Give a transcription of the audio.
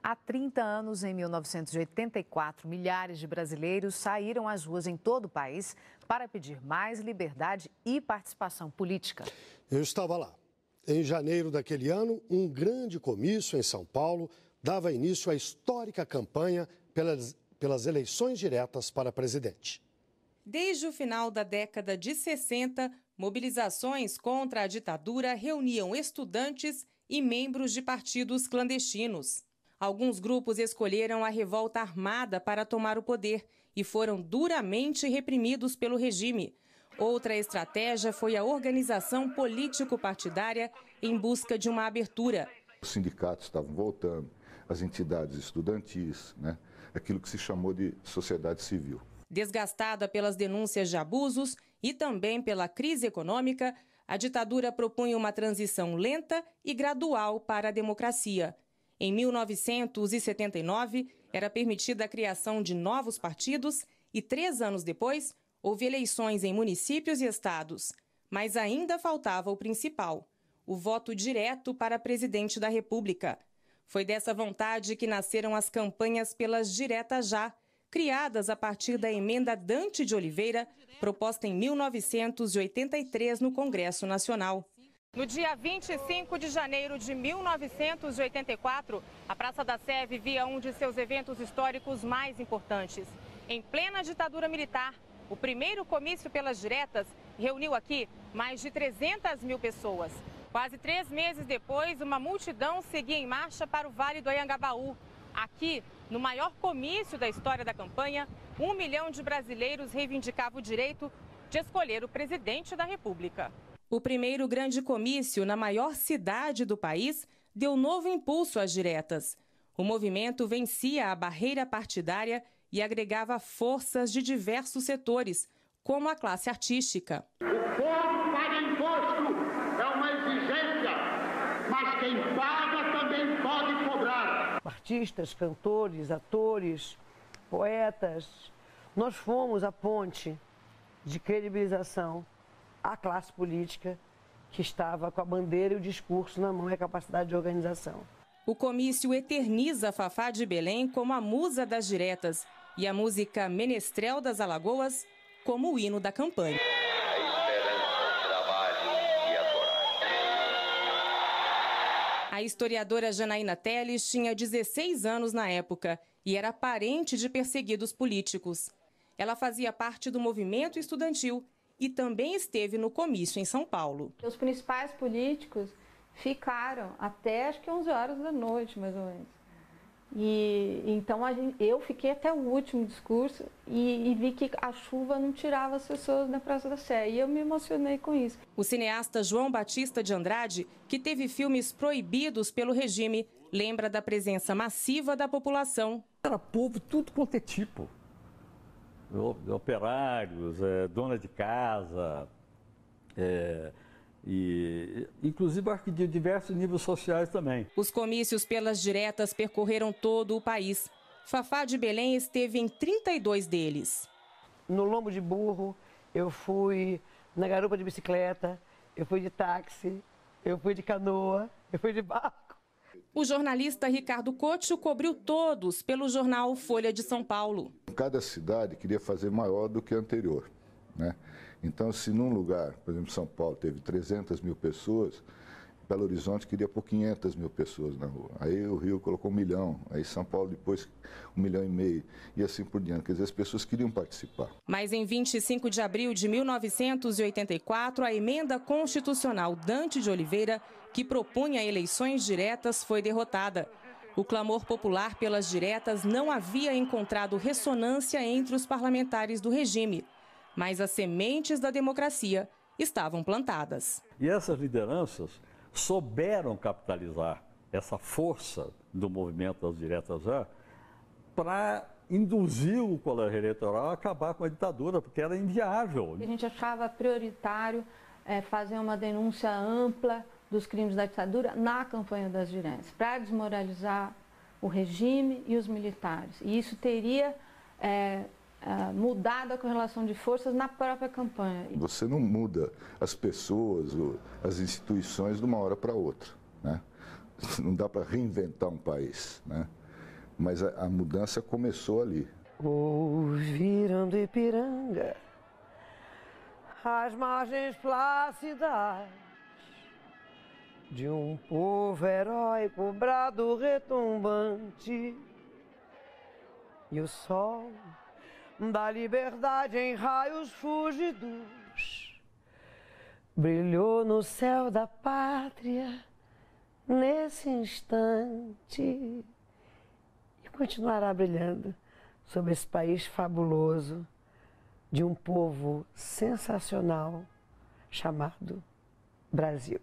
Há 30 anos, em 1984, milhares de brasileiros saíram às ruas em todo o país para pedir mais liberdade e participação política. Eu estava lá. Em janeiro daquele ano, um grande comício em São Paulo dava início à histórica campanha pelas eleições diretas para presidente. Desde o final da década de 60, mobilizações contra a ditadura reuniam estudantes e membros de partidos clandestinos. Alguns grupos escolheram a revolta armada para tomar o poder e foram duramente reprimidos pelo regime. Outra estratégia foi a organização político-partidária em busca de uma abertura. Os sindicatos estavam voltando, as entidades estudantis, aquilo que se chamou de sociedade civil. Desgastada pelas denúncias de abusos e também pela crise econômica, a ditadura propunha uma transição lenta e gradual para a democracia. Em 1979, era permitida a criação de novos partidos e 3 anos depois, houve eleições em municípios e estados. Mas ainda faltava o principal, o voto direto para presidente da República. Foi dessa vontade que nasceram as campanhas pelas Diretas Já, criadas a partir da emenda Dante de Oliveira, proposta em 1983 no Congresso Nacional. No dia 25 de janeiro de 1984, a Praça da Sé vivia um de seus eventos históricos mais importantes. Em plena ditadura militar, o primeiro comício pelas diretas reuniu aqui mais de 300 mil pessoas. Quase 3 meses depois, uma multidão seguia em marcha para o Vale do Anhangabaú. Aqui, no maior comício da história da campanha, 1 milhão de brasileiros reivindicavam o direito de escolher o presidente da República. O primeiro grande comício na maior cidade do país deu novo impulso às diretas. O movimento vencia a barreira partidária e agregava forças de diversos setores, como a classe artística. O povo paga imposto, é uma exigência, mas quem paga também pode cobrar. Artistas, cantores, atores, poetas, nós fomos a ponte de credibilização à classe política que estava com a bandeira e o discurso na mão e a capacidade de organização. O comício eterniza Fafá de Belém como a musa das diretas e a música Menestrel das Alagoas como o hino da campanha. A historiadora Janaína Teles tinha 16 anos na época e era parente de perseguidos políticos. Ela fazia parte do movimento estudantil e também esteve no comício em São Paulo. Os principais políticos ficaram até acho que 11 horas da noite, mais ou menos. E então eu fiquei até o último discurso e vi que a chuva não tirava as pessoas da Praça da Sé. E eu me emocionei com isso. O cineasta João Batista de Andrade, que teve filmes proibidos pelo regime, lembra da presença massiva da população. Era povo tudo quanto é tipo. Operários, dona de casa, e inclusive acho que de diversos níveis sociais também. Os comícios pelas diretas percorreram todo o país. Fafá de Belém esteve em 32 deles. No lombo de burro, eu fui na garupa de bicicleta, eu fui de táxi, eu fui de canoa, eu fui de barco. O jornalista Ricardo Couto cobriu todos pelo jornal Folha de São Paulo. Cada cidade queria fazer maior do que a anterior, Então, se num lugar, por exemplo, São Paulo, teve 300 mil pessoas, Belo Horizonte queria pôr 500 mil pessoas na rua. Aí o Rio colocou 1 milhão, aí São Paulo depois 1,5 milhão, e assim por diante. Quer dizer, as pessoas queriam participar. Mas em 25 de abril de 1984, a emenda constitucional Dante de Oliveira, que propunha eleições diretas, foi derrotada. O clamor popular pelas diretas não havia encontrado ressonância entre os parlamentares do regime, mas as sementes da democracia estavam plantadas. E essas lideranças souberam capitalizar essa força do movimento das diretas já para induzir o colégio eleitoral a acabar com a ditadura, porque era inviável. A gente achava prioritário fazer uma denúncia ampla dos crimes da ditadura na campanha das diretas, para desmoralizar o regime e os militares. E isso teria mudado a correlação de forças na própria campanha. Você não muda as pessoas, as instituições de uma hora para outra, Não dá para reinventar um país, Mas a mudança começou ali. Virando Ipiranga, as margens plácidas de um povo heróico, brado retumbante, e o sol da liberdade em raios fúlgidos brilhou no céu da pátria nesse instante e continuará brilhando sobre esse país fabuloso de um povo sensacional chamado Brasil.